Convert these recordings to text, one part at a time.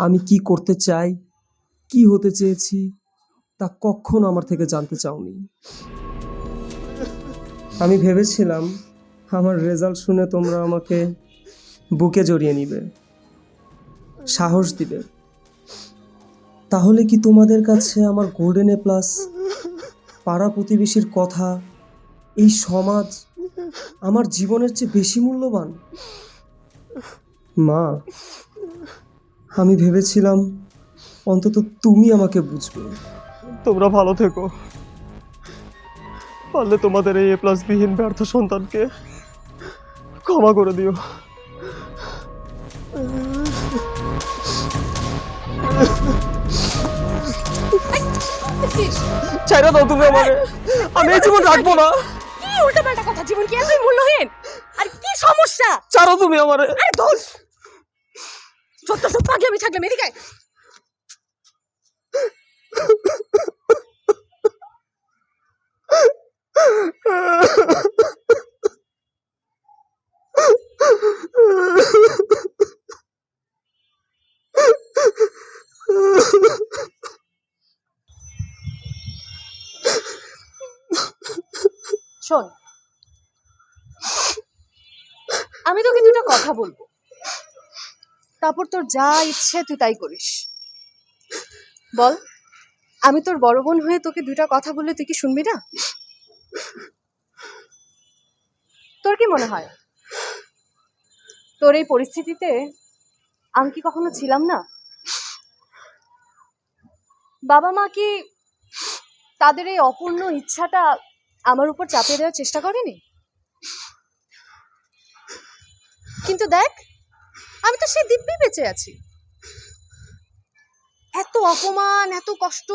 আমি কি করতে চাই, কি হতে চেয়েছি তা কখনো আমার থেকে জানতে চাওনি। আমি ভেবেছিলাম আমার রেজাল্ট শুনে তোমরা আমাকে বুকে জড়িয়ে নিবে, সাহস দিবে। তাহলে কি তোমাদের কাছে আমার গোল্ডেন এ প্লাস, পাড়া প্রতিবেশীর কথা, এই সমাজ আমার জীবনের চেয়ে বেশি মূল্যবান? মা, আমি ভেবেছিলাম অন্তত তুমি আমাকে বুঝবে। তোমরা ভালো থেকো। পারলে তোমাদের এই A+ বিহীন ব্যর্থ সন্তানকে ক্ষমা করে দিও। ছাইরা দাও তুমি আমারে, আমি এই জীবন রাখবো না। কি উল্টাপাল্টা কথা, জীবন কি এতই মূল্যহীন? আর কি সমস্যা? ছাড়ো তুমি আমারে। আরে ধুর, যত সব পাগলামি থাকলাম এদিকে আয়। শোন, আমি তোকে দুটো কথা বলবো, তারপর তোর যা ইচ্ছে তুই তাই করিস। বল, আমি তোর বড় বোন হয়ে তোকে দুটো কথা বললে তুই কি শুনবি না? তোর কি মনে হয় তোর এই পরিস্থিতিতে আমি কি কখনো ছিলাম না? বাবা মা কি তাদের এই অপূর্ণ ইচ্ছাটা আমার উপর চাপিয়ে দেওয়ার চেষ্টা করেনি? কিন্তু দেখ, আমি তো সেই দিব্যি বেঁচে আছি। এত অপমান, এত কষ্ট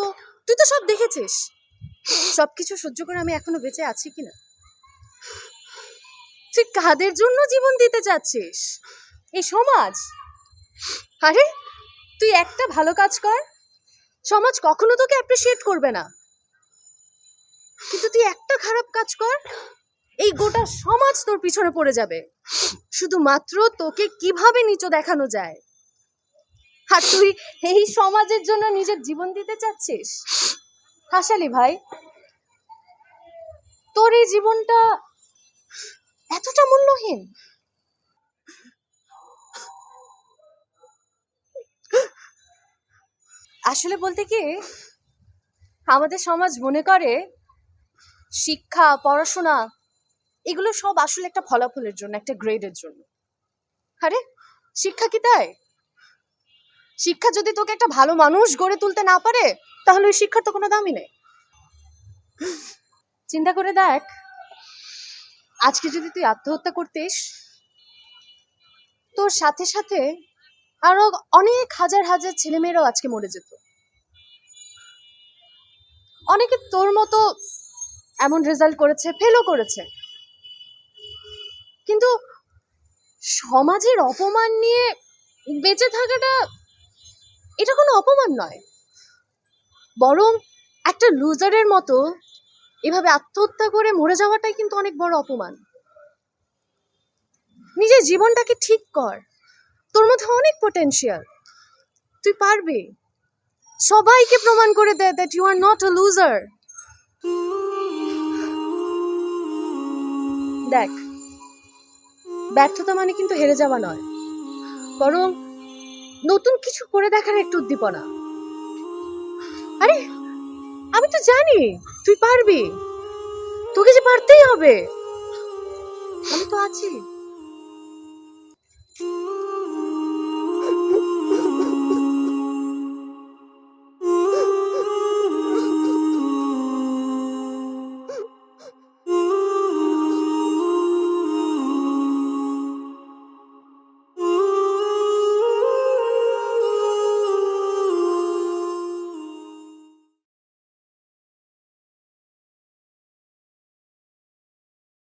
তুই তো সব দেখেছিস। সবকিছু সহ্য করে আমি এখনো বেঁচে আছি কিনা? তুই কাদের জন্য জীবন দিতে চাচ্ছিস? এই সমাজ? আরে তুই একটা ভালো কাজ কর, সমাজ কখনো তোকে অ্যাপ্রিসিয়েট করবে না। কিন্তু তুই একটা খারাপ কাজ কর, এই গোটা সমাজ তোর পিছনে পড়ে যাবে, শুধুমাত্র তোকে কিভাবে নিচু দেখানো যায়। আর তুই এই সমাজের জন্য নিজের জীবন দিতে চাচ্ছিস? হাসালি ভাই, তোর এই জীবনটা এতটা মূল্যহীন? আসলে বলতে কি, আমাদের সমাজ মনে করে শিক্ষা, পড়াশোনা এগুলো সব আসলে একটা ফলাফলের জন্য, একটা গ্রেডের জন্য। আরে শিক্ষা কি তাই? শিক্ষা যদি তোকে একটা ভালো মানুষ গড়ে তুলতে না পারে, তাহলে ওই শিক্ষার তো কোনো দামই নেই। চিন্তা করে দেখ, আজকে যদি তুই আত্মহত্যা করতিস, তোর সাথে সাথে আরো অনেক হাজার হাজার ছেলেমেয়েরাও আজকে মরে যেত। অনেকে তোর মতো এমন রেজাল্ট করেছে, ফেলও করেছে, কিন্তু সমাজের অপমান নিয়ে বেঁচে থাকাটা এটা কোনো অপমান নয়, বরং একটা লুজারের মতো এভাবে আত্মহত্যা করে মরে যাওয়াটাই কিন্তু অনেক বড় অপমান। নিজের জীবনটাকে ঠিক কর, তোর মধ্যে অনেক পটেনশিয়াল, তুই পারবি। সবাইকে প্রমাণ করে দে that you are not a loser. দেখ, ব্যর্থতা মানে কিন্তু হেরে যাওয়া নয়, বরং নতুন কিছু করে দেখার একটু উদ্দীপনা। আরে আমি তো জানি তুই পারবি, তোকে যে পারতেই হবে, আমি তো আছি।